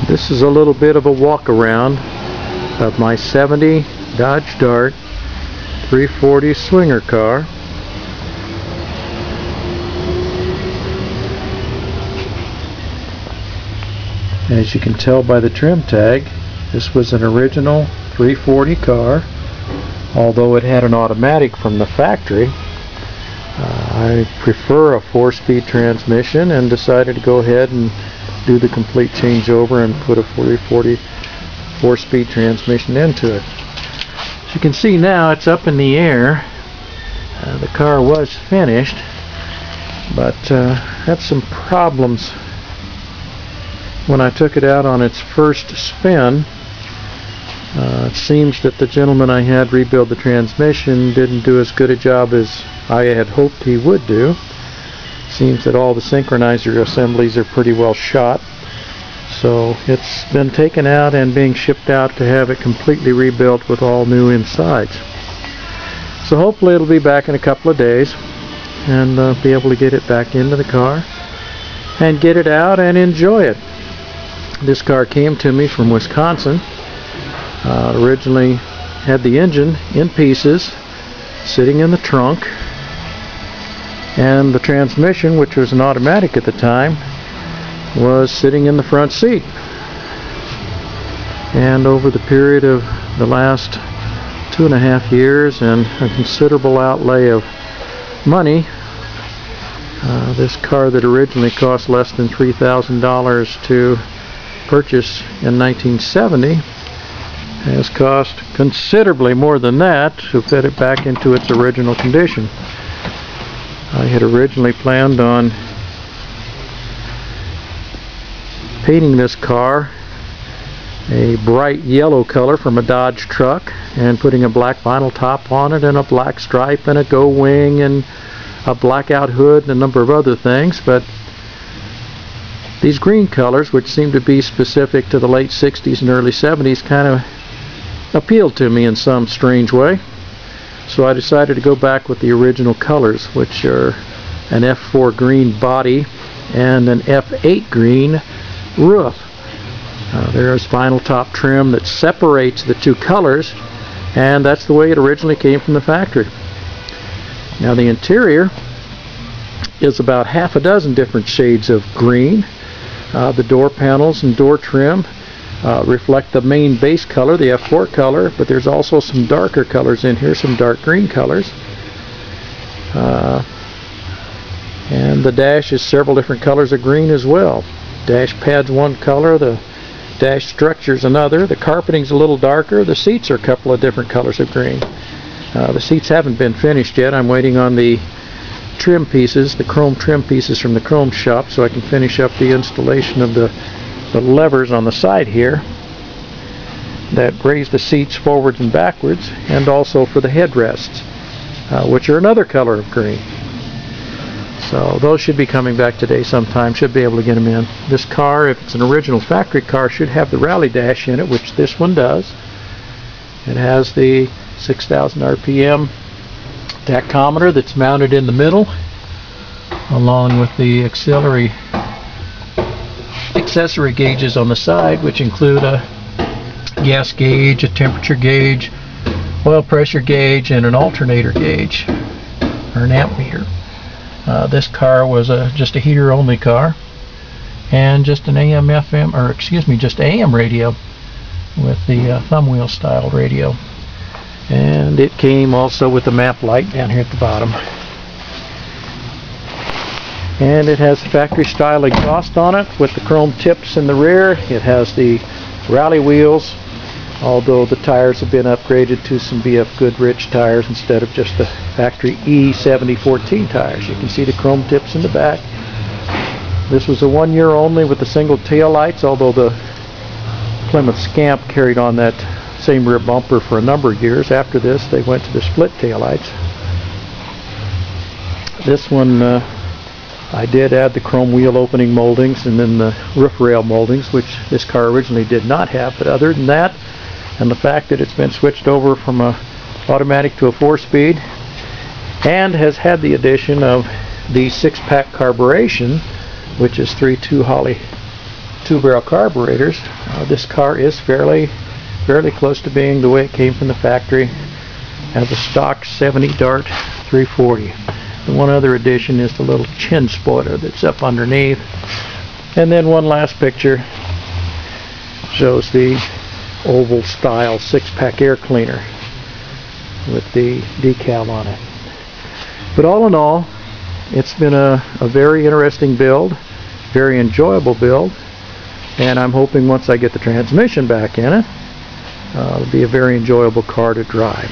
This is a little bit of a walk around of my 70 Dodge Dart 340 swinger car. As you can tell by the trim tag, this was an original 340 car, although it had an automatic from the factory. I prefer a 4-speed transmission and decided to go ahead and do the complete changeover and put a 340 4-speed transmission into it. As you can see now, it's up in the air. The car was finished, but had some problems when I took it out on its first spin. It seems that the gentleman I had rebuild the transmission didn't do as good a job as I had hoped he would do. Seems that all the synchronizer assemblies are pretty well shot. So it's been taken out and being shipped out to have it completely rebuilt with all new insides. So hopefully it'll be back in a couple of days and be able to get it back into the car and get it out and enjoy it. This car came to me from Wisconsin. Originally had the engine in pieces sitting in the trunk, and the transmission, which was an automatic at the time, was sitting in the front seat. And over the period of the last 2.5 years and a considerable outlay of money, this car that originally cost less than $3,000 to purchase in 1970 has cost considerably more than that to fit it back into its original condition. I had originally planned on painting this car a bright yellow color from a Dodge truck and putting a black vinyl top on it and a black stripe and a go wing and a blackout hood and a number of other things, but these green colors, which seem to be specific to the late 60s and early 70s, kind of appealed to me in some strange way. So I decided to go back with the original colors, which are an F4 green body and an F8 green roof. There's vinyl top trim that separates the two colors, and that's the way it originally came from the factory. Now the interior is about half a dozen different shades of green. The door panels and door trim reflect the main base color, the F4 color, but there's also some darker colors in here, some dark green colors. And the dash is several different colors of green as well. Dash pad's one color, the dash structure's another, the carpeting's a little darker, the seats are a couple of different colors of green. The seats haven't been finished yet. I'm waiting on the trim pieces, the chrome trim pieces from the chrome shop, so I can finish up the installation of the levers on the side here that raise the seats forwards and backwards, and also for the headrests, which are another color of green. So those should be coming back today sometime. Should be able to get them in. This car, if it's an original factory car, should have the rally dash in it, which this one does. It has the 6,000 RPM tachometer that's mounted in the middle, along with the auxiliary accessory gauges on the side, which include a gas gauge, a temperature gauge, oil pressure gauge, and an alternator gauge, or an ammeter. This car was just a heater only car, and just an AM FM, or excuse me, just AM radio with the thumb wheel style radio. And it came also with the map light down here at the bottom. And it has factory style exhaust on it with the chrome tips in the rear. It has the rally wheels, although the tires have been upgraded to some BF Goodrich tires instead of just the factory E7014 tires. You can see the chrome tips in the back. This was a 1 year only with the single tail lights, although the Plymouth Scamp carried on that same rear bumper for a number of years. After this, they went to the split tail lights. This one, I did add the chrome wheel opening moldings and then the roof rail moldings, which this car originally did not have. But other than that, and the fact that it's been switched over from a automatic to a 4-speed, and has had the addition of the 6-pack carburation, which is 3.2 Holley 2-barrel carburetors, this car is fairly close to being the way it came from the factory. Has a stock 70 Dart 340. The one other addition is the little chin spoiler that's up underneath. And then one last picture shows the oval style 6-pack air cleaner with the decal on it. But all in all, it's been a very interesting build, very enjoyable build, and I'm hoping once I get the transmission back in it, it'll be a very enjoyable car to drive.